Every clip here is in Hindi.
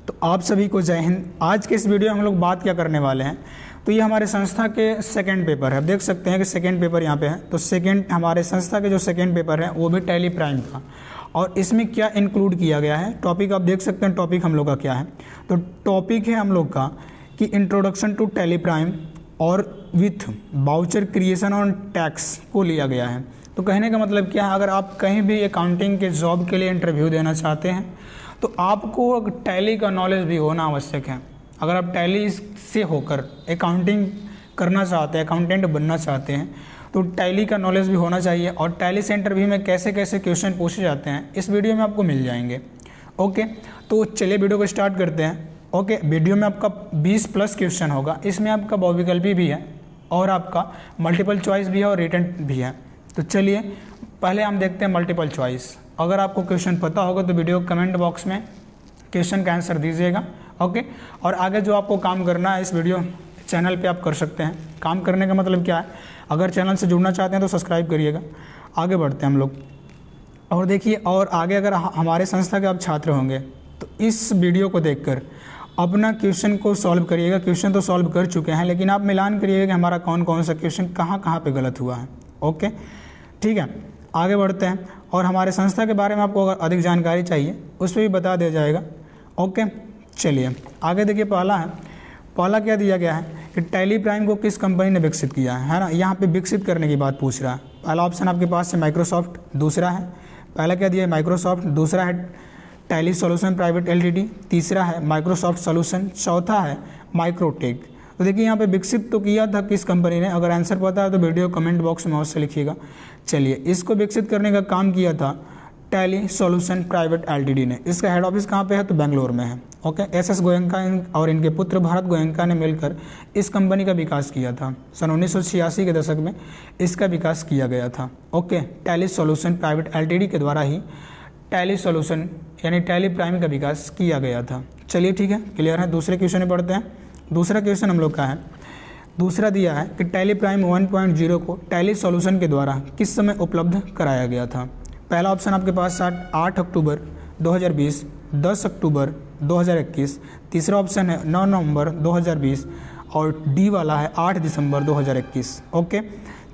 तो आप सभी को जय हिंद। आज के इस वीडियो में हम लोग बात क्या करने वाले हैं, तो ये हमारे संस्था के सेकंड पेपर है। आप देख सकते हैं कि सेकंड पेपर यहाँ पे है। तो सेकंड हमारे संस्था के जो सेकंड पेपर है वो भी टैली प्राइम का, और इसमें क्या इंक्लूड किया गया है टॉपिक आप देख सकते हैं। टॉपिक हम लोग का क्या है, तो टॉपिक है हम लोग का कि इंट्रोडक्शन टू टैली प्राइम और with voucher creation on tax को लिया गया है। तो कहने का मतलब क्या है, अगर आप कहीं भी अकाउंटिंग के जॉब के लिए इंटरव्यू देना चाहते हैं तो आपको टैली का नॉलेज भी होना आवश्यक है। अगर आप टैली से होकर अकाउंटिंग करना चाहते हैं, अकाउंटेंट बनना चाहते हैं, तो टैली का नॉलेज भी होना चाहिए। और टैली से इंटरव्यू में कैसे कैसे क्वेश्चन पूछे जाते हैं इस वीडियो में आपको मिल जाएंगे। ओके, तो चलिए वीडियो को स्टार्ट करते हैं। ओके, वीडियो में आपका 20+ क्वेश्चन होगा। इसमें आपका बहुविकल्पी भी है और आपका मल्टीपल चॉइस भी है और रिटन भी है। तो चलिए पहले हम देखते हैं मल्टीपल चॉइस। अगर आपको क्वेश्चन पता होगा तो वीडियो कमेंट बॉक्स में क्वेश्चन का आंसर दीजिएगा। ओके, और आगे जो आपको काम करना है इस वीडियो चैनल पे आप कर सकते हैं। काम करने का मतलब क्या है, अगर चैनल से जुड़ना चाहते हैं तो सब्सक्राइब करिएगा। आगे बढ़ते हैं हम लोग और देखिए, और आगे अगर हमारे संस्था के आप छात्र होंगे तो इस वीडियो को देखकर अपना क्वेश्चन को सॉल्व करिएगा। क्वेश्चन तो सॉल्व कर चुके हैं, लेकिन आप मिलान करिएगा कि हमारा कौन कौन सा क्वेश्चन कहाँ कहाँ पे गलत हुआ है। ओके, ठीक है, आगे बढ़ते हैं। और हमारे संस्था के बारे में आपको अगर अधिक जानकारी चाहिए उस पर भी बता दिया जाएगा। ओके, चलिए आगे देखिए। पहला क्या दिया गया है कि टैली प्राइम को किस कंपनी ने विकसित किया है ना। यहाँ पे विकसित करने की बात पूछ रहा है। पहला ऑप्शन आपके पास है माइक्रोसॉफ्ट, दूसरा है पहला क्या दिया है माइक्रोसॉफ्ट, दूसरा है टैली सॉल्यूशन प्राइवेट एलटीडी, तीसरा है माइक्रोसॉफ्ट सॉल्यूशन, चौथा है माइक्रोटेक। तो देखिए यहाँ पे विकसित तो किया था किस कंपनी ने, अगर आंसर पता है तो वीडियो कमेंट बॉक्स में अवश्य लिखिएगा। चलिए, इसको विकसित करने का काम किया था टैली सॉल्यूशन प्राइवेट एलटीडी ने। इसका हेड ऑफिस कहाँ पे है, तो बेंगलोर में है। ओके, एसएस गोयनका और इनके पुत्र भारत गोयनका ने मिलकर इस कंपनी का विकास किया था। सन 1986 के दशक में इसका विकास किया गया था। Okay, tally solution private LTD के द्वारा ही टैली सॉल्यूशन यानी टैली प्राइम का विकास किया गया था। चलिए ठीक है, क्लियर है। दूसरे क्वेश्चन में पढ़ते हैं। दूसरा क्वेश्चन हम लोग का है, दूसरा दिया है कि टैली प्राइम 1.0 को टैली सॉल्यूशन के द्वारा किस समय उपलब्ध कराया गया था। पहला ऑप्शन आपके पास 8 अक्टूबर 2020, 10 अक्टूबर 2021, तीसरा ऑप्शन है 9 नवंबर 2020 और डी वाला है 8 दिसंबर 2021। ओके,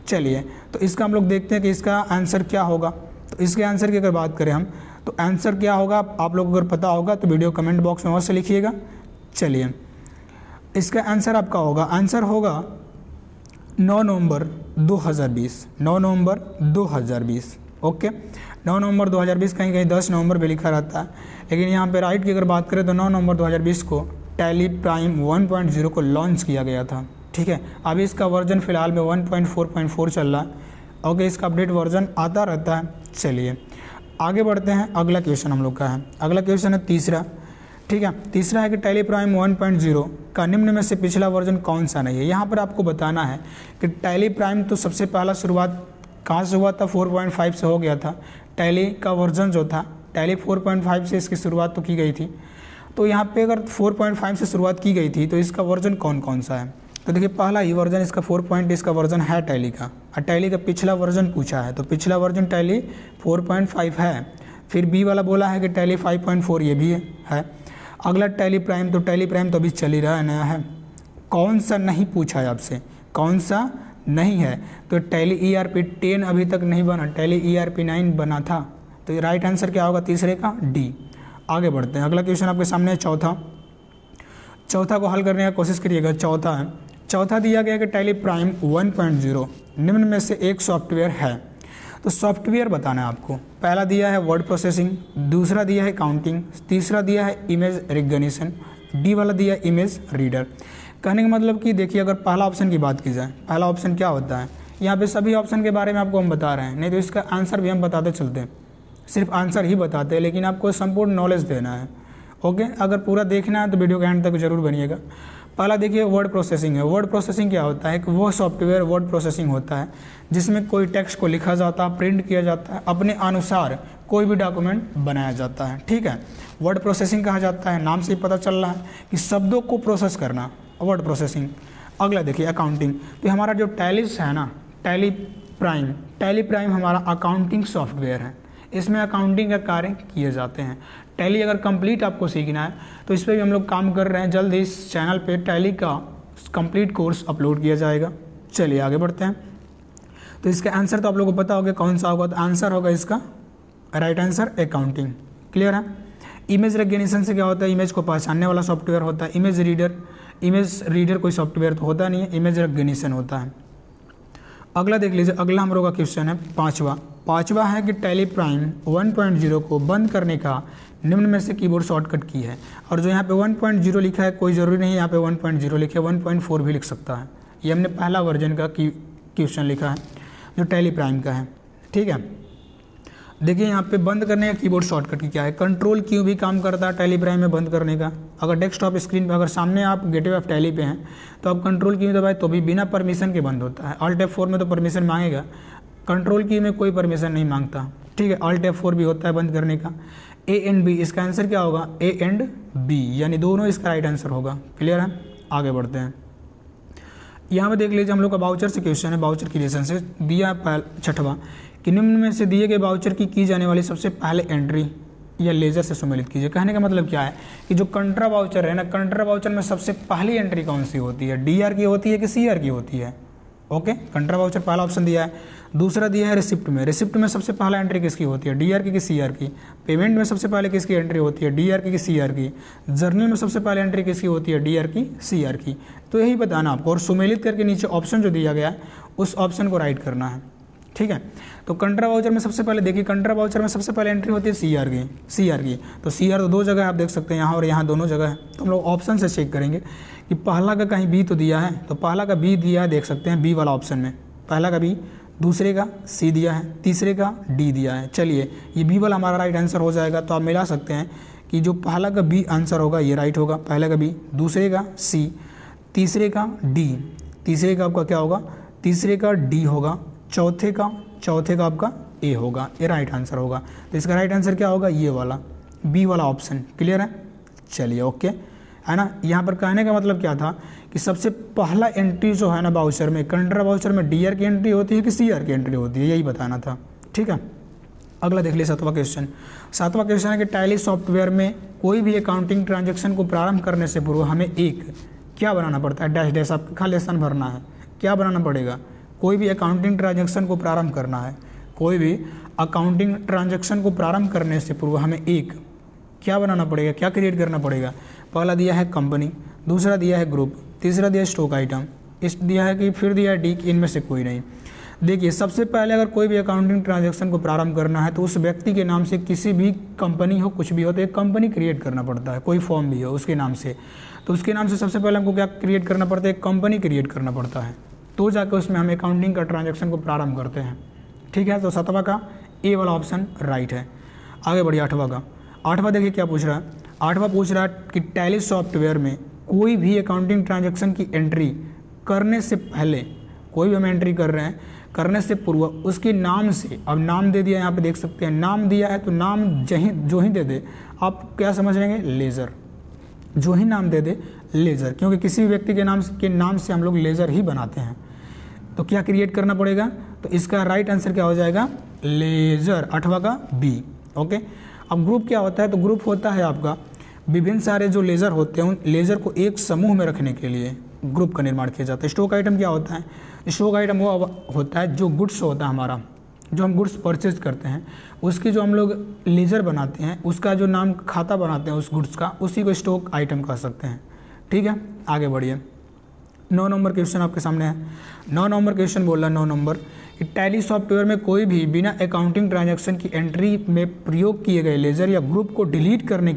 चलिए तो इसका हम लोग देखते हैं कि इसका आंसर क्या होगा। तो इसके आंसर की अगर बात करें हम, तो आंसर क्या होगा आप लोगों को अगर पता होगा तो वीडियो कमेंट बॉक्स में अवश्य लिखिएगा। चलिए, इसका आंसर आपका होगा, आंसर होगा 9 नवंबर 2020, 9 नवंबर 2020। ओके, 9 नवंबर 2020, कहीं कहीं 10 नवंबर भी लिखा रहता है, लेकिन यहाँ पे राइट की अगर बात करें तो 9 नवंबर 2020 को टैली प्राइम 1.0 को लॉन्च किया गया था। ठीक है, अभी इसका वर्जन फिलहाल में 1.4.4 चल रहा है। ओके, इसका अपडेट वर्जन आता रहता है। चलिए आगे बढ़ते हैं। अगला क्वेश्चन हम लोग का है, अगला क्वेश्चन है तीसरा। ठीक है, तीसरा है कि टैली प्राइम 1.0 का निम्न में से पिछला वर्जन कौन सा नहीं है। यहाँ पर आपको बताना है कि टैली प्राइम तो सबसे पहला शुरुआत कहाँ से हुआ था, 4.5 से हो गया था। टैली का वर्जन जो था टैली 4.5 से इसकी शुरुआत तो की गई थी। तो यहाँ पे अगर 4.5 से शुरुआत की गई थी तो इसका वर्जन कौन कौन सा है, तो देखिए पहला ही वर्जन इसका 4. इसका वर्जन है टैली का, और टैली का पिछला वर्जन पूछा है तो पिछला वर्जन टैली 4.5 है। फिर बी वाला बोला है कि टैली 5.4 ये भी है। अगला टैली प्राइम, तो टैली प्राइम तो अभी चल ही रहा है, नया है। कौन सा नहीं पूछा है आपसे, कौन सा नहीं है, तो टैली ERP 10 अभी तक नहीं बना, टैली ERP 9 बना था। तो ये राइट आंसर क्या होगा तीसरे का, डी। आगे बढ़ते हैं। अगला क्वेश्चन आपके सामने है चौथा को हल करने की कोशिश करिएगा। चौथा दिया गया कि टैली प्राइम 1.0 निम्न में से एक सॉफ्टवेयर है। तो सॉफ्टवेयर बताना है आपको। पहला दिया है वर्ड प्रोसेसिंग, दूसरा दिया है काउंटिंग, तीसरा दिया है इमेज रिकग्निशन, डी वाला दिया है इमेज रीडर। कहने का मतलब कि देखिए, अगर पहला ऑप्शन की बात की जाए, पहला ऑप्शन क्या होता है, यहाँ पे सभी ऑप्शन के बारे में आपको हम बता रहे हैं, नहीं तो इसका आंसर भी हम बताते चलते हैं। सिर्फ आंसर ही बताते हैं, लेकिन आपको संपूर्ण नॉलेज देना है। ओके, अगर पूरा देखना है तो वीडियो के एंड तक जरूर बनिएगा। पहला देखिए वर्ड प्रोसेसिंग है। वर्ड प्रोसेसिंग क्या होता है, कि वो सॉफ्टवेयर वर्ड प्रोसेसिंग होता है जिसमें कोई टेक्स्ट को लिखा जाता है, प्रिंट किया जाता है, अपने अनुसार कोई भी डॉक्यूमेंट बनाया जाता है। ठीक है, वर्ड प्रोसेसिंग कहा जाता है, नाम से ही पता चल रहा है कि शब्दों को प्रोसेस करना, वर्ड प्रोसेसिंग। अगला देखिए अकाउंटिंग। तो हमारा जो टैलीस है ना, टैली प्राइम हमारा अकाउंटिंग सॉफ्टवेयर है। इसमें अकाउंटिंग का कार्य किए जाते हैं। टैली अगर कंप्लीट आपको सीखना है तो इस पर भी हम लोग काम कर रहे हैं। जल्द ही इस चैनल पे टैली का कंप्लीट कोर्स अपलोड किया जाएगा। चलिए आगे बढ़ते हैं। तो इसका आंसर तो आप लोगों को पता होगा कौन सा होगा, तो आंसर होगा इसका राइट आंसर अकाउंटिंग। क्लियर है। इमेज रिकग्निशन से क्या होता है, इमेज को पहचानने वाला सॉफ्टवेयर होता है। इमेज रीडर कोई सॉफ्टवेयर तो होता नहीं है, इमेज रिकग्निशन होता है। अगला देख लीजिए, अगला हम लोग का क्वेश्चन है पाँचवा है कि टैली प्राइम 1.0 को बंद करने का निम्न में से कीबोर्ड शॉर्टकट की है। और जो यहाँ पे 1.0 लिखा है कोई ज़रूरी नहीं है यहाँ पे 1.0 लिखे, 1.4 भी लिख सकता है। ये हमने पहला वर्जन का क्वेश्चन लिखा है जो टैली प्राइम का है। ठीक है, देखिए यहाँ पे बंद करने का कीबोर्ड शॉर्टकट की क्या है, कंट्रोल क्यू भी काम करता है टैली प्राइम में बंद करने का। अगर डेस्कटॉप स्क्रीन पे अगर सामने आप गेटवे ऑफ टैली पे हैं तो आप कंट्रोल क्यू दबाए तो भी बिना परमिशन के बंद होता है। Alt F4 में तो परमिशन मांगेगा, कंट्रोल की में कोई परमिशन नहीं मांगता। ठीक है, Alt F4 भी होता है बंद करने का। A एंड B, इसका आंसर क्या होगा, A एंड B, यानी दोनों इसका राइट आंसर होगा। क्लियर है, आगे बढ़ते हैं। यहाँ पे देख लीजिए हम लोग का बाउचर से क्वेश्चन है, बाउचर क्रिएशन से दिया छठवां कि निम्न में से दिए गए बाउचर की जाने वाली सबसे पहले एंट्री या लेजर से सम्मिलित कीजिए। कहने का मतलब क्या है कि जो कंट्रा बाउचर है ना, कंट्रा बाउचर में सबसे पहली एंट्री कौन सी होती है, DR की होती है कि CR की होती है। ओके, कंट्रा बाउचर पहला ऑप्शन दिया है। दूसरा दिया है रिसिप्ट में, रिसिप्ट में सबसे पहला एंट्री किसकी होती है, DR की कि CR की। पेमेंट में सबसे पहले किसकी एंट्री होती है, DR की कि CR की। जर्नल में सबसे पहले एंट्री किसकी होती है, DR की CR की। तो यही बताना आपको, और सुमेलित करके नीचे ऑप्शन जो दिया गया है उस ऑप्शन को राइट करना है। ठीक है, तो कंट्रा बाउचर में सबसे पहले देखिए, कंट्रा बाउचर में सबसे पहले एंट्री होती है CR की। तो CR तो दो जगह है, आप देख सकते हैं यहाँ और यहाँ दोनों जगह है। तो हम लोग ऑप्शन से चेक करेंगे कि पहला का कहीं B तो दिया है, तो पहला का B दिया है, देख सकते हैं B वाला ऑप्शन में पहला का B, दूसरे का C दिया है, तीसरे का D दिया है। चलिए ये B वाला हमारा राइट आंसर हो जाएगा। तो आप मिला सकते हैं कि जो पहला का B आंसर होगा ये राइट होगा, पहले का B, दूसरे का C, तीसरे का D, तीसरे का आपका क्या होगा, तीसरे का D होगा, चौथे का आपका A होगा, ये राइट आंसर होगा। तो इसका राइट आंसर क्या होगा, ये वाला B वाला ऑप्शन। क्लियर है, चलिए ओके है ना। यहाँ पर कहने का मतलब क्या था कि सबसे पहला एंट्री जो है ना बाउचर में, कंट्रा बाउचर में DR की एंट्री होती है कि CR की एंट्री होती है, यही बताना था। ठीक है, अगला देख लीजिए सातवां क्वेश्चन है कि टैली सॉफ्टवेयर में कोई भी अकाउंटिंग ट्रांजैक्शन को प्रारंभ करने से पूर्व हमें एक क्या बनाना पड़ता है, डैश डैश आपका खाली स्थान भरना है। क्या बनाना पड़ेगा, कोई भी अकाउंटिंग ट्रांजैक्शन को प्रारंभ करना है, कोई भी अकाउंटिंग ट्रांजैक्शन को प्रारंभ करने से पूर्व हमें एक क्या बनाना पड़ेगा, क्या क्रिएट करना पड़ेगा। पहला दिया है कंपनी, दूसरा दिया है ग्रुप, तीसरा दिया है स्टॉक आइटम, इस दिया है कि फिर दिया है डी, इनमें से कोई नहीं। देखिए सबसे पहले अगर कोई भी अकाउंटिंग ट्रांजैक्शन को प्रारंभ करना है तो उस व्यक्ति के नाम से किसी भी कंपनी हो, कुछ भी हो, तो एक कंपनी क्रिएट करना पड़ता है, कोई फॉर्म भी हो उसके नाम से। तो उसके नाम से सबसे पहले हमको क्या क्रिएट करना पड़ता है, एक कंपनी क्रिएट करना पड़ता है, तो जाकर उसमें हम अकाउंटिंग का ट्रांजैक्शन को प्रारंभ करते हैं। ठीक है, तो सातवां का A वाला ऑप्शन राइट है। आगे बढ़िए आठवां देखिए क्या पूछ रहा है। आठवां पूछ रहा है कि टैली सॉफ्टवेयर में कोई भी अकाउंटिंग ट्रांजैक्शन की एंट्री करने से पहले, कोई भी हम एंट्री कर रहे हैं, करने से पूर्व उसके नाम से, अब नाम दे दिया यहाँ पे देख सकते हैं, नाम दिया है तो नाम जो ही दे दे, आप क्या समझ लेंगे, लेजर। जो ही नाम दे दे लेजर, क्योंकि किसी भी व्यक्ति के नाम से हम लोग लेजर ही बनाते हैं। तो क्या क्रिएट करना पड़ेगा, तो इसका राइट आंसर क्या हो जाएगा, लेजर, आठवां का B। ओके, अब ग्रुप क्या होता है, तो ग्रुप होता है आपका विभिन्न सारे जो लेजर होते हैं उन लेजर को एक समूह में रखने के लिए ग्रुप का निर्माण किया जाता है। स्टॉक आइटम क्या होता है, स्टॉक आइटम वो होता है जो गुड्स होता है हमारा, जो हम गुड्स परचेज करते हैं उसकी जो हम लोग लेजर बनाते हैं, उसका जो नाम खाता बनाते हैं उस गुड्स का, उसी को स्टॉक आइटम कह सकते हैं। ठीक है, आगे बढ़िए। 9 नंबर क्वेश्चन आपके सामने है। 9 नंबर क्वेश्चन बोल रहा है 9 नंबर कि टैली सॉफ्टवेयर में कोई भी बिना अकाउंटिंग ट्रांजैक्शन की एंट्री में प्रयोग किए गए लेजर या ग्रुप को डिलीट करने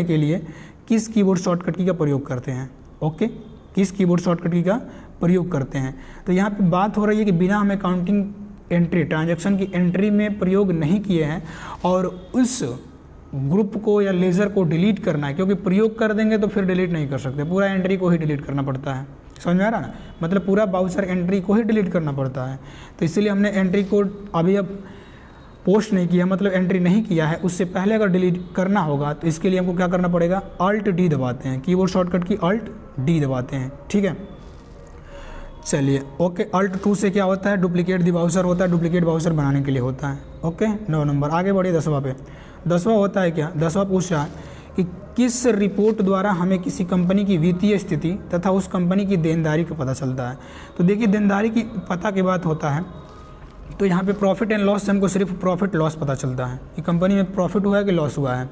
के लिए किस कीबोर्ड शॉर्टकट की का प्रयोग करते हैं। ओके, किस कीबोर्ड शॉर्टकट की का प्रयोग करते हैं। तो यहाँ पे बात हो रही है कि बिना हम अकाउंटिंग एंट्री ट्रांजैक्शन की एंट्री में प्रयोग नहीं किए हैं और उस ग्रुप को या लेजर को डिलीट करना है, क्योंकि प्रयोग कर देंगे तो फिर डिलीट नहीं कर सकते, पूरा एंट्री को ही डिलीट करना पड़ता है। समझ में आ रहा ना, मतलब पूरा बाउचर एंट्री को ही डिलीट करना पड़ता है। तो इसीलिए हमने एंट्री को अब पोस्ट नहीं किया, मतलब एंट्री नहीं किया है, उससे पहले अगर डिलीट करना होगा तो इसके लिए हमको क्या करना पड़ेगा, Alt D दबाते हैं, कीबोर्ड शॉर्टकट की Alt D दबाते हैं। ठीक है, चलिए ओके। Alt 2 से क्या होता है, डुप्लीकेट दी बाउचर होता है, डुप्लीकेट बाउचर बनाने के लिए होता है। Okay, 9 number. आगे बढ़िए 10वां पे। 10वां होता है क्या, 10वां पूछ रहा है कि किस रिपोर्ट द्वारा हमें किसी कंपनी की वित्तीय स्थिति तथा उस कंपनी की देनदारी का पता चलता है। तो देखिए देनदारी की पता की बात होता है तो यहाँ पे प्रॉफिट एंड लॉस से हमको सिर्फ प्रॉफिट लॉस पता चलता है कि कंपनी में प्रॉफिट हुआ है कि लॉस हुआ है।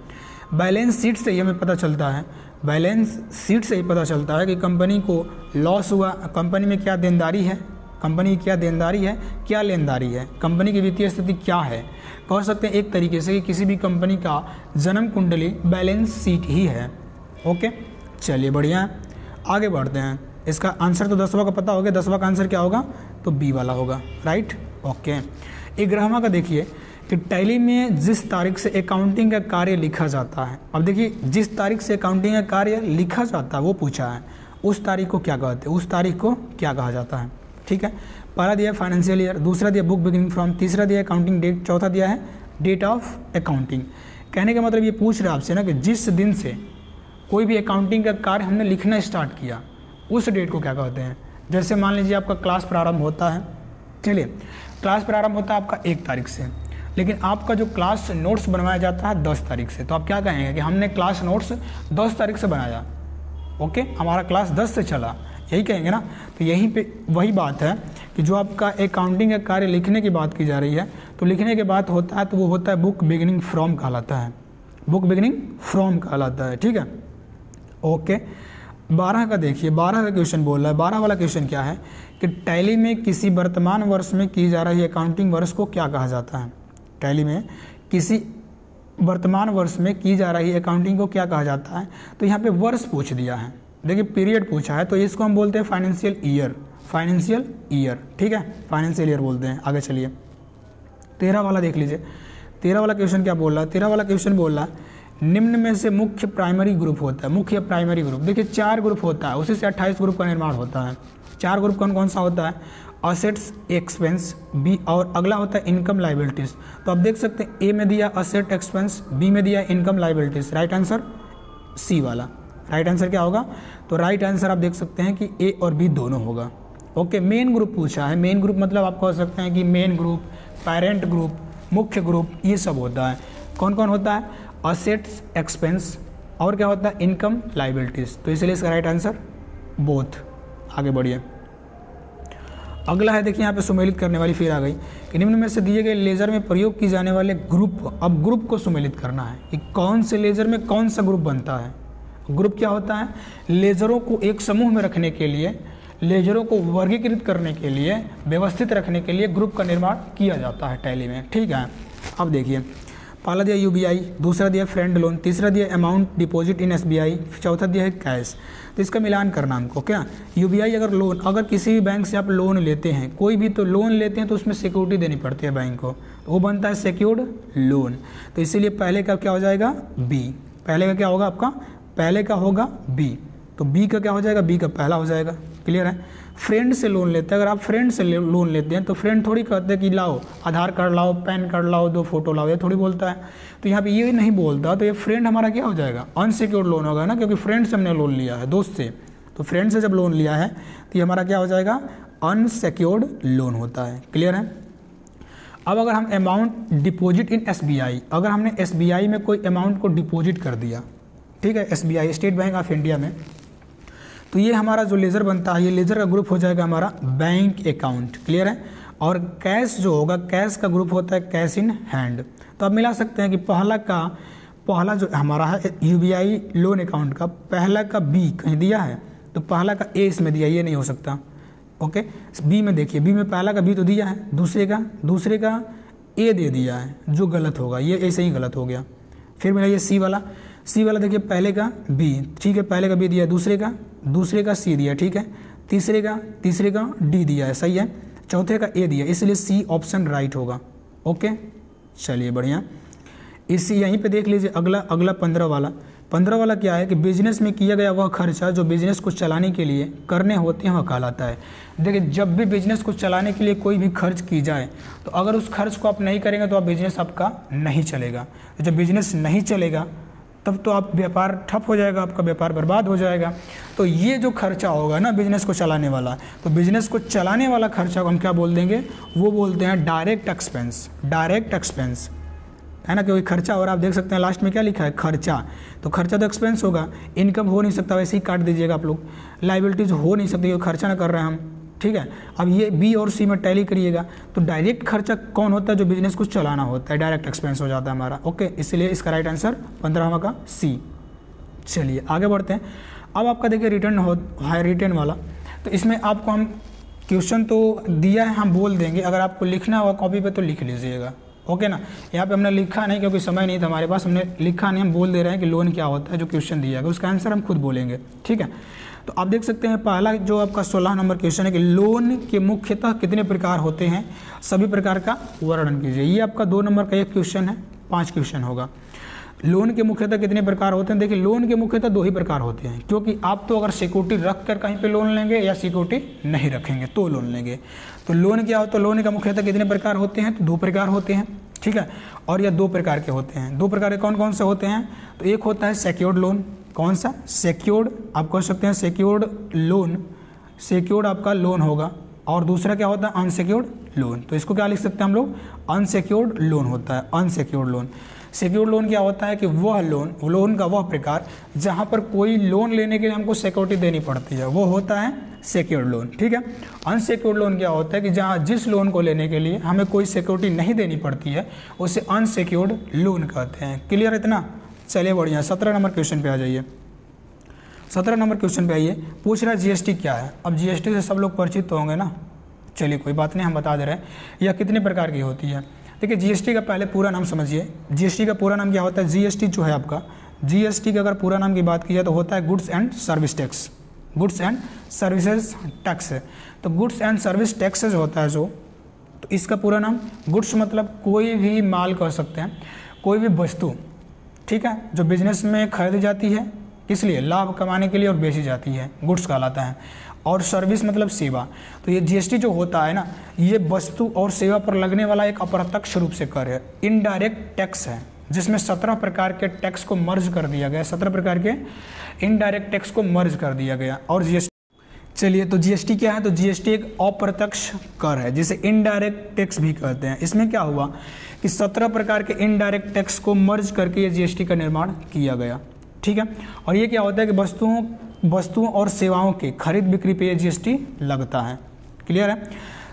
बैलेंस शीट से ही हमें पता चलता है, बैलेंस शीट से ही पता चलता है कि कंपनी को लॉस हुआ, कंपनी में क्या देनदारी है, कंपनी की क्या देनदारी है, क्या लेनदारी है, कंपनी की वित्तीय स्थिति क्या है। कह सकते हैं एक तरीके से कि किसी भी कंपनी का जन्म कुंडली बैलेंस शीट ही है। ओके चलिए बढ़िया है, आगे बढ़ते हैं। इसका आंसर तो 10वां का पता हो गया, 10वां का आंसर क्या होगा, तो बी वाला होगा, राइट। ओके 11वां का देखिए कि टैली में जिस तारीख से अकाउंटिंग का कार्य लिखा जाता है। अब देखिए जिस तारीख से अकाउंटिंग का कार्य लिखा जाता है वो पूछा है, उस तारीख को क्या कहते हैं, उस तारीख को क्या कहा जाता है। ठीक है, पहला दिया फाइनेंशियल ईयर, दूसरा दिया बुक बिगिनिंग फ्रॉम, तीसरा दिया अकाउंटिंग डेट, चौथा दिया है डेट ऑफ अकाउंटिंग। कहने का मतलब ये पूछ रहे आपसे ना कि जिस दिन से कोई भी अकाउंटिंग का कार्य हमने लिखना स्टार्ट किया उस डेट को क्या कहते हैं। जैसे मान लीजिए आपका क्लास प्रारंभ होता है, चलिए क्लास प्रारंभ होता है आपका 1 तारीख से, लेकिन आपका जो क्लास नोट्स बनवाया जाता है 10 तारीख से, तो आप क्या कहेंगे कि हमने क्लास नोट्स 10 तारीख से बनाया। ओके हमारा क्लास 10 से चला, यही कहेंगे ना। तो यहीं पे वही बात है कि जो आपका अकाउंटिंग का कार्य लिखने की बात की जा रही है, तो लिखने के बाद होता है तो वो होता है बुक बिगिनिंग फ्रॉम कहलाता है, बुक बिगिनिंग फ्रॉम कहलाता है। ठीक है, ओके 12 का देखिए, 12 का क्वेश्चन बोल रहा है। 12 वाला क्वेश्चन क्या है कि टैली में किसी वर्तमान वर्ष में की जा रही अकाउंटिंग वर्ष को क्या कहा जाता है। टैली में किसी वर्तमान वर्ष में की जा रही अकाउंटिंग को क्या कहा जाता है। तो यहाँ पे वर्ष पूछ दिया है, देखिए पीरियड पूछा है, तो इसको हम बोलते हैं फाइनेंशियल ईयर, फाइनेंशियल ईयर। ठीक है, फाइनेंशियल ईयर बोलते हैं। आगे चलिए 13 वाला देख लीजिए। 13 वाला क्वेश्चन क्या बोल रहा है, 13 वाला क्वेश्चन बोल रहा है निम्न में से मुख्य प्राइमरी ग्रुप होता है। मुख्य प्राइमरी ग्रुप देखिए 4 ग्रुप होता है, उसी से 28 ग्रुप का निर्माण होता है। 4 ग्रुप कौन कौन सा होता है, असेट्स, एक्सपेंस, बी और अगला होता है इनकम लाइबिलिटीज। तो आप देख सकते हैं ए में दिया असेट एक्सपेंस, बी में दिया income liabilities, right answer C वाला। राइट आंसर क्या होगा, तो राइट आंसर आप देख सकते हैं कि ए और बी दोनों होगा। ओके मेन ग्रुप पूछा है, मेन ग्रुप मतलब आप कह सकते हैं कि मेन ग्रुप, पेरेंट ग्रुप, मुख्य ग्रुप, ये सब होता है। कौन कौन होता है, असेट्स, एक्सपेंस और क्या होता है इनकम लाइबिलिटीज। तो इसलिए इसका राइट आंसर बोथ। आगे बढ़िए, अगला है देखिए यहाँ पे सुमेलित करने वाली फिर आ गई कि निम्न में से दिए गए लेजर में प्रयोग की जाने वाले ग्रुप, अब ग्रुप को सुमेलित करना है कि कौन से लेजर में कौन सा ग्रुप बनता है। ग्रुप क्या होता है, लेजरों को एक समूह में रखने के लिए, लेजरों को वर्गीकृत करने के लिए, व्यवस्थित रखने के लिए ग्रुप का निर्माण किया जाता है टैली में। ठीक है, अब देखिए पहला दिया यूबीआई, दूसरा दिया फ्रेंड लोन, तीसरा दिया अमाउंट डिपॉजिट इन एसबीआई, चौथा दिया है कैश। तो इसका मिलान करना हमको क्या, यूबीआई अगर लोन, अगर किसी भी बैंक से आप लोन लेते हैं, कोई भी तो लोन लेते हैं तो उसमें सिक्योरिटी देनी पड़ती है बैंक को, तो वो बनता है सिक्योर्ड लोन। तो इसीलिए पहले का क्या हो जाएगा, बी। पहले का क्या होगा आपका, पहले का होगा बी, तो बी का क्या हो जाएगा, बी का पहला हो जाएगा। क्लियर है। फ्रेंड से लोन लेते हैं, अगर आप फ्रेंड से लोन लेते हैं तो फ्रेंड थोड़ी कहते हैं कि लाओ आधार कार्ड लाओ, पैन कार्ड लाओ, 2 फोटो लाओ, ये थोड़ी बोलता है। तो यहाँ पे ये नहीं बोलता, तो ये फ्रेंड हमारा क्या हो जाएगा, अनसिक्योर्ड लोन होगा ना, क्योंकि फ्रेंड से हमने लोन लिया है, दोस्त से। तो फ्रेंड से जब लोन लिया है तो ये हमारा क्या हो जाएगा, अनसिक्योर्ड लोन होता है। क्लियर है। अब अगर हम अमाउंट डिपॉजिट इन एसबीआई, अगर हमने एसबीआई में कोई अमाउंट को डिपॉजिट कर दिया, ठीक है, SBI state bank of India में, तो ये हमारा जो लेजर बनता है, ये लेजर का ग्रुप हो जाएगा हमारा बैंक अकाउंट। क्लियर है। और कैश जो होगा, कैश का ग्रुप होता है कैश इन हैंड। तो आप मिला सकते हैं कि पहला जो हमारा है यूबीआई लोन अकाउंट का, पहला का बी कहीं दिया है तो पहला का ए इसमें दिया, ये नहीं हो सकता। ओके बी में देखिए, बी में पहला का बी तो दिया है, दूसरे का ए दे दिया है, जो गलत होगा, ये ऐसे ही गलत हो गया। फिर मिला ये सी वाला देखिए, पहले का बी, ठीक है, पहले का बी दिया, दूसरे का सी दिया, ठीक है, तीसरे का डी दिया है, सही है, चौथे का ए दिया, इसलिए सी ऑप्शन राइट होगा। ओके चलिए बढ़िया। इसी यहीं पे देख लीजिए अगला 15 वाला क्या है कि बिजनेस में किया गया वह खर्चा जो बिजनेस को चलाने के लिए करने होते हैं वह कहलाता है। देखिए जब भी बिजनेस को चलाने के लिए कोई भी खर्च की जाए, तो अगर उस खर्च को आप नहीं करेंगे तो आप बिजनेस आपका नहीं चलेगा। तो जब बिजनेस नहीं चलेगा तब तो आप व्यापार ठप हो जाएगा, आपका व्यापार बर्बाद हो जाएगा। तो ये जो खर्चा होगा ना बिजनेस को चलाने वाला, तो बिजनेस को चलाने वाला खर्चा को हम क्या बोल देंगे, वो बोलते हैं डायरेक्ट एक्सपेंस। डायरेक्ट एक्सपेंस है ना, क्योंकि खर्चा हो रहा है। आप देख सकते हैं लास्ट में क्या लिखा है, खर्चा, तो खर्चा तो एक्सपेंस होगा, इनकम हो नहीं सकता, वैसे ही काट दीजिएगा आप लोग। लाइबिलिटीज हो नहीं सकती, खर्चा ना कर रहे हैं हम, ठीक है। अब ये बी और सी में टैली करिएगा, तो डायरेक्ट खर्चा कौन होता है, जो बिजनेस को चलाना होता है, डायरेक्ट एक्सपेंस हो जाता है हमारा, ओके। इसलिए इसका राइट आंसर 15वां का सी। चलिए आगे बढ़ते हैं। अब आपका देखिए रिटर्न है, रिटर्न वाला, तो इसमें आपको हम क्वेश्चन तो दिया है, हम बोल देंगे, अगर आपको लिखना होगा कॉपी पे तो लिख लीजिएगा, ओके ना। यहाँ पे हमने लिखा नहीं क्योंकि समय नहीं था हमारे पास, हमने लिखा नहीं, हम बोल दे रहे हैं कि लोन क्या होता है, जो क्वेश्चन दिया गया उसका आंसर हम खुद बोलेंगे, ठीक है। तो आप देख सकते हैं पहला जो आपका 16 नंबर क्वेश्चन है कि लोन के मुख्यतः कितने प्रकार होते हैं, सभी प्रकार का वर्णन कीजिए। ये आपका 2 नंबर का एक क्वेश्चन है, 5 क्वेश्चन होगा। लोन के मुख्यतः कितने प्रकार होते हैं, देखिए लोन के मुख्यतः 2 ही प्रकार होते हैं, क्योंकि आप तो अगर सिक्योरिटी रख कर कहीं पे लोन लेंगे या सिक्योरिटी नहीं रखेंगे तो लोन लेंगे। तो लोन क्या होता है, लोन का मुख्यतः कितने प्रकार होते हैं, तो 2 प्रकार होते हैं, ठीक है। और यह 2 प्रकार के होते हैं। 2 प्रकार के कौन कौन से होते हैं, तो एक होता है सिक्योर्ड लोन, कौन सा, सिक्योर्ड, आप कह सकते हैं सिक्योर्ड लोन, सिक्योर्ड आपका लोन होगा। और दूसरा क्या होता है, अनसिक्योर्ड लोन, तो इसको क्या लिख सकते हैं हम लोग, अनसिक्योर्ड लोन होता है, अनसिक्योर्ड लोन। सिक्योर्ड लोन क्या होता है कि वह लोन का वह प्रकार जहां पर कोई लोन लेने के लिए हमको सिक्योरिटी देनी पड़ती है, वो होता है सिक्योर्ड लोन, ठीक है। अनसिक्योर्ड लोन क्या होता है कि जहां जिस लोन को लेने के लिए हमें कोई सिक्योरिटी नहीं देनी पड़ती है, उसे अनसिक्योर्ड लोन कहते हैं। क्लियर है इतना, चलिए बढ़िया। 17 नंबर क्वेश्चन पे आ जाइए। 17 नंबर क्वेश्चन पे आइए, पूछ रहा है जीएसटी क्या है। अब जीएसटी से सब लोग परिचित तो होंगे ना, चलिए कोई बात नहीं, हम बता दे रहे हैं यह कितने प्रकार की होती है। देखिए जीएसटी का पहले पूरा नाम समझिए। जीएसटी का पूरा नाम क्या होता है, जीएसटी जो है आपका, जीएसटी का अगर पूरा नाम की बात की जाए तो होता है goods and service tax, goods and services tax. तो गुड्स एंड सर्विस टैक्स होता है जो, तो इसका पूरा नाम, गुड्स मतलब कोई भी माल कह सकते हैं, कोई भी वस्तु, ठीक है, जो बिजनेस में खरीदी जाती है, किस लिए, लाभ कमाने के लिए और बेची जाती है, गुड्स कहलाता है। और सर्विस मतलब सेवा। तो ये जीएसटी जो होता है ना, ये वस्तु और सेवा पर लगने वाला एक अप्रत्यक्ष रूप से कर है, इनडायरेक्ट टैक्स है, जिसमें 17 प्रकार के टैक्स को मर्ज कर दिया गया, 17 प्रकार के इनडायरेक्ट टैक्स को मर्ज कर दिया गया। और जीएसटी, चलिए तो जीएसटी क्या है, तो जीएसटी एक अप्रत्यक्ष कर है, जिसे इनडायरेक्ट टैक्स भी कहते हैं। इसमें क्या हुआ कि 17 प्रकार के इनडायरेक्ट टैक्स को मर्ज करके ये जीएसटी का निर्माण किया गया, ठीक है। और ये क्या होता है कि वस्तुओं और सेवाओं के खरीद बिक्री पे ये जीएसटी लगता है। क्लियर है।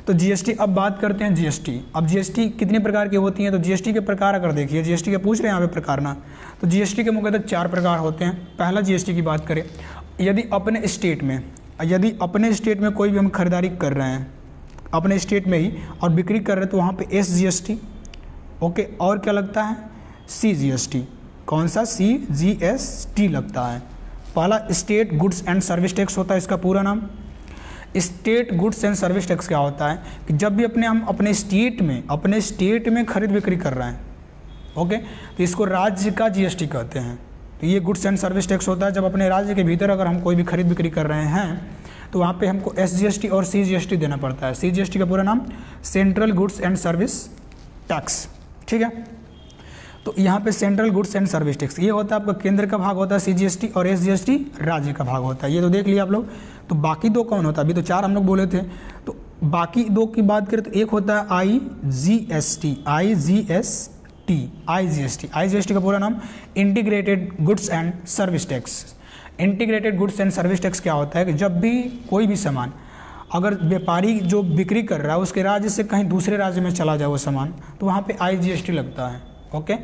तो जीएसटी, अब बात करते हैं जीएसटी। अब जीएसटी कितने प्रकार की होती हैं, तो जीएसटी के प्रकार अगर देखिए, जीएसटी के पूछ रहे हैं यहाँ पे प्रकार ना, तो जीएसटी के मुख्यतः 4 प्रकार होते हैं। पहला जीएसटी की बात करें, यदि अपने स्टेट में कोई भी हम खरीदारी कर रहे हैं अपने स्टेट में ही और बिक्री कर रहे हैं, तो वहाँ पे SGST, ओके। और क्या लगता है, CGST, कौन सा, CGST लगता है। पहला state goods and service tax होता है, इसका पूरा नाम। State goods and service tax क्या होता है कि जब भी हम अपने स्टेट में खरीद बिक्री कर रहे हैं, ओके, तो इसको राज्य का जीएसटी कहते हैं। तो ये गुड्स एंड सर्विस टैक्स होता है जब अपने राज्य के भीतर अगर हम कोई भी खरीद बिक्री कर रहे हैं, तो वहाँ पे हमको SGST और CGST देना पड़ता है। CGST का पूरा नाम central goods and service tax, ठीक है। तो यहाँ पे central goods and service tax ये होता है आपका केंद्र का भाग होता है CGST, और SGST राज्य का भाग होता है। ये तो देख लिया आप लोग। तो बाकी 2 कौन होता है, अभी तो 4 हम लोग बोले थे, तो बाकी 2 की बात करें तो एक होता है IGST का पूरा नाम integrated goods and service tax. Integrated goods and service tax क्या होता है कि जब भी कोई भी सामान अगर व्यापारी जो बिक्री कर रहा है उसके राज्य से कहीं दूसरे राज्य में चला जाए वो सामान, तो वहाँ पे IGST लगता है, ओके,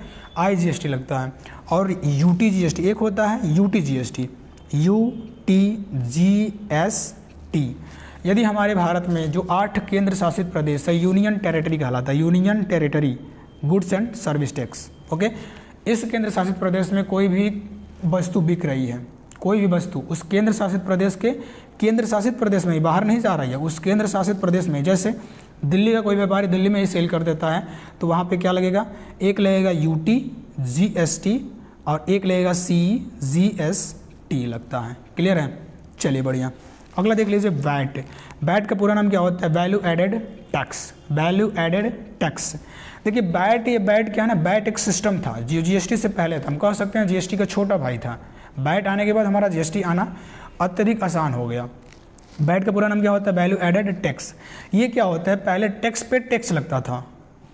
IGST लगता है। और UTGST एक होता है, UTGST, यदि हमारे भारत में जो 8 केंद्र शासित प्रदेश है, यूनियन टेरिटरी कहलाता है, union territory goods and service tax, okay. इस केंद्र शासित प्रदेश में कोई भी वस्तु बिक रही है, कोई भी वस्तु उस केंद्र शासित प्रदेश में ही, बाहर नहीं जा रही है, उस केंद्र शासित प्रदेश में, जैसे दिल्ली का कोई व्यापारी दिल्ली में ही सेल कर देता है, तो वहाँ पे क्या लगेगा, एक लगेगा UTGST और एक लगेगा CGST लगता है। क्लियर है, चलिए बढ़िया। अगला देख लीजिए वैट। वैट का पूरा नाम क्या होता है, value added tax, value added tax. देखिए वैट क्या है ना, वैट एक सिस्टम था जो GST से पहले था, हम कह सकते हैं GST का छोटा भाई था। वैट आने के बाद हमारा GST आना अत्यधिक आसान हो गया। वैट का पूरा नाम क्या होता है, वैल्यू एडेड टैक्स। ये क्या होता है, पहले टैक्स पे टैक्स लगता था,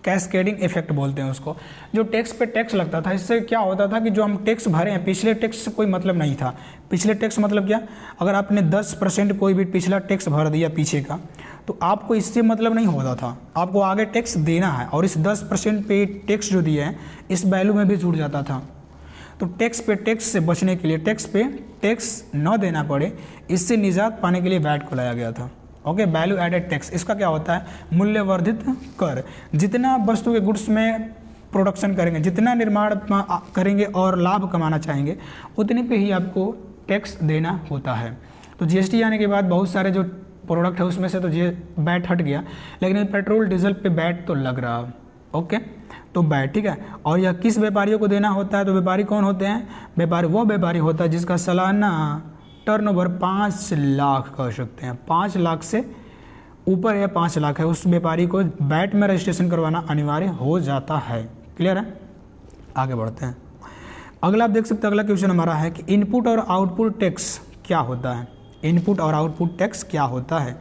कैस्केडिंग इफेक्ट बोलते हैं उसको। जो टैक्स पे टैक्स लगता था, इससे क्या होता था कि जो हम टैक्स भरे हैं पिछले टैक्स से कोई मतलब नहीं था। पिछले टैक्स मतलब क्या, अगर आपने 10% कोई भी पिछला टैक्स भर दिया पीछे का, तो आपको इससे मतलब नहीं होता था, आपको आगे टैक्स देना है और इस 10% पे टैक्स जो दिया है इस वैल्यू में भी जुड़ जाता था। तो टैक्स पे टैक्स से बचने के लिए, टैक्स पे टैक्स न देना पड़े, इससे निजात पाने के लिए वैट को लाया गया था। ओके, वैल्यू एडेड टैक्स, इसका क्या होता है, मूल्यवर्धित कर। जितना वस्तु के गुड्स में प्रोडक्शन करेंगे, जितना निर्माण करेंगे और लाभ कमाना चाहेंगे, उतने पे ही आपको टैक्स देना होता है। तो जीएसटी आने के बाद बहुत सारे जो प्रोडक्ट है उसमें से तो वैट हट गया, लेकिन पेट्रोल डीजल पे वैट तो लग रहा। ओके, तो वैट, ठीक है। और यह किस व्यापारियों को देना होता है, तो व्यापारी कौन होते हैं, व्यापारी वो व्यापारी होता है जिसका सालाना टर्नओवर 5 लाख कह सकते हैं, 5 लाख से ऊपर या 5 लाख है, उस व्यापारी को वैट में रजिस्ट्रेशन करवाना अनिवार्य हो जाता है। क्लियर है, आगे बढ़ते हैं। अगला आप देख सकते हैं, अगला क्वेश्चन हमारा है कि इनपुट और आउटपुट टैक्स क्या होता है। इनपुट और आउटपुट टैक्स क्या होता है।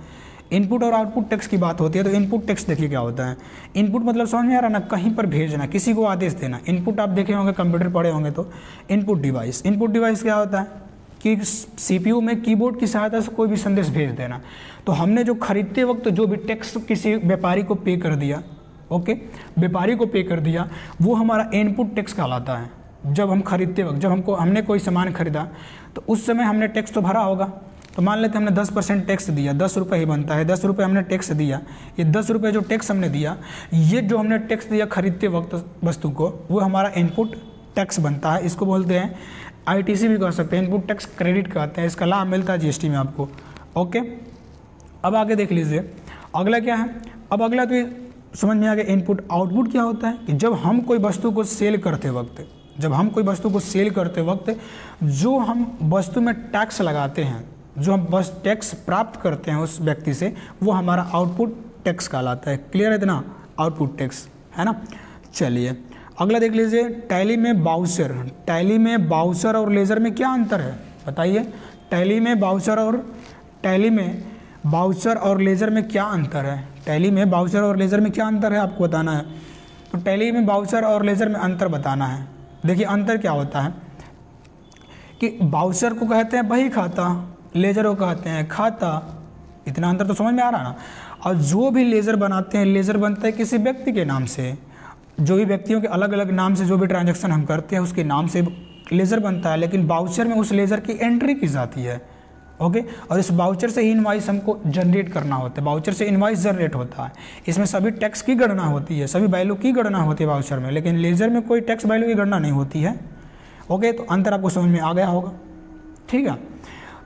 इनपुट और आउटपुट टैक्स की बात होती है तो इनपुट टैक्स देखिए क्या होता है। इनपुट मतलब समझ में आ रहा ना, कहीं पर भेजना, किसी को आदेश देना। इनपुट आप देखे होंगे, कंप्यूटर पढ़े होंगे तो इनपुट डिवाइस। इनपुट डिवाइस क्या होता है कि सीपीयू में कीबोर्ड की सहायता से कोई भी संदेश भेज देना। तो हमने जो खरीदते वक्त जो भी टैक्स किसी व्यापारी को पे कर दिया, ओके, व्यापारी को पे कर दिया, वो हमारा इनपुट टैक्स कहलाता है। जब हम खरीदते वक्त, जब हमने कोई सामान खरीदा तो उस समय हमने टैक्स तो भरा होगा। तो मान लेते हमने 10% टैक्स दिया, 10 रुपये ही बनता है, 10 रुपये हमने टैक्स दिया। ये 10 रुपये जो टैक्स हमने दिया, ये जो हमने टैक्स दिया खरीदते वक्त वस्तु को, वो हमारा इनपुट टैक्स बनता है। इसको बोलते हैं आईटीसी भी कह सकते हैं, इनपुट टैक्स क्रेडिट कहते हैं। इसका लाभ मिलता है जीएसटी में आपको। ओके, अब आगे देख लीजिए अगला क्या है। अब अगला तो ये समझ में आ गया इनपुट। आउटपुट क्या होता है कि जब हम कोई वस्तु को सेल करते वक्त, जो हम वस्तु में टैक्स लगाते हैं, जो हम बस टैक्स प्राप्त करते हैं उस व्यक्ति से, वो हमारा आउटपुट टैक्स कहलाता है। क्लियर है इतना, आउटपुट टैक्स है ना। चलिए अगला देख लीजिए, टैली में बाउचर। टैली में बाउचर और लेजर में क्या अंतर है बताइए। टैली में बाउचर और लेजर में क्या अंतर है। टैली में बाउचर और लेजर में क्या अंतर है आपको बताना है। तो टैली में बाउचर और लेजर में अंतर बताना है। देखिए अंतर क्या होता है कि बाउचर को कहते हैं बही खाता, लेजर को कहते हैं खाता। इतना अंतर तो समझ में आ रहा ना। और जो भी लेजर बनाते हैं, लेजर बनता है किसी व्यक्ति के नाम से, जो भी व्यक्तियों के अलग अलग नाम से जो भी ट्रांजैक्शन हम करते हैं उसके नाम से लेजर बनता है। लेकिन बाउचर में उस लेजर की एंट्री की जाती है। ओके, और इस बाउचर से ही इनवाइस हमको जनरेट करना होता है। बाउचर से इनवाइस जनरेट होता है, इसमें सभी टैक्स की गणना होती है, सभी वैल्यू की गणना होती है बाउचर में, लेकिन लेजर में कोई टैक्स वैल्यू की गणना नहीं होती है। ओके, तो अंतर आपको समझ में आ गया होगा। ठीक है,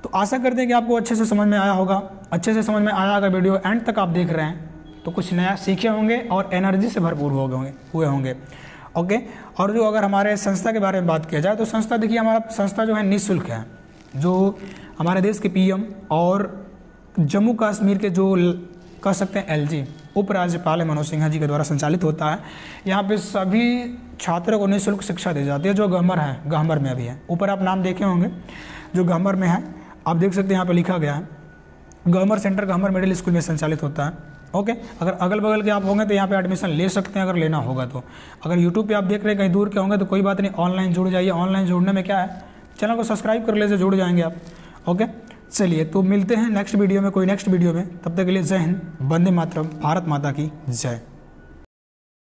तो आशा करते हैं कि आपको अच्छे से समझ में आया होगा। अच्छे से समझ में आया अगर वीडियो एंड तक आप देख रहे हैं तो कुछ नया सीखे होंगे और एनर्जी से भरपूर हुए होंगे। ओके, और जो अगर हमारे संस्था के बारे में बात किया जाए तो संस्था देखिए, हमारा संस्था जो है निःशुल्क है, जो हमारे देश के पीएम और जम्मू कश्मीर के जो कह सकते हैं एलजी उपराज्यपाल मनोज सिन्हा जी के द्वारा संचालित होता है। यहाँ पे सभी छात्रों को निःशुल्क शिक्षा दी जाती है। जो गहमर है, गहमर में अभी है, ऊपर आप नाम देखे होंगे, जो गहमर में है आप देख सकते हैं यहाँ पे लिखा गया है Gahmar centre, Gahmar middle school में संचालित होता है। ओके, अगर अगल बगल के आप होंगे तो यहाँ पे एडमिशन ले सकते हैं अगर लेना होगा तो। अगर यूट्यूब पे आप देख रहे हैं कहीं दूर के होंगे तो कोई बात नहीं, ऑनलाइन जुड़ जाइए। ऑनलाइन जुड़ने में क्या है, चैनल को सब्सक्राइब कर लीजिए, जुड़ जाएंगे आप। ओके, चलिए तो मिलते हैं नेक्स्ट वीडियो में, कोई नेक्स्ट वीडियो में। तब तक के लिए जय हिंद, वंदे मातरम, भारत माता की जय।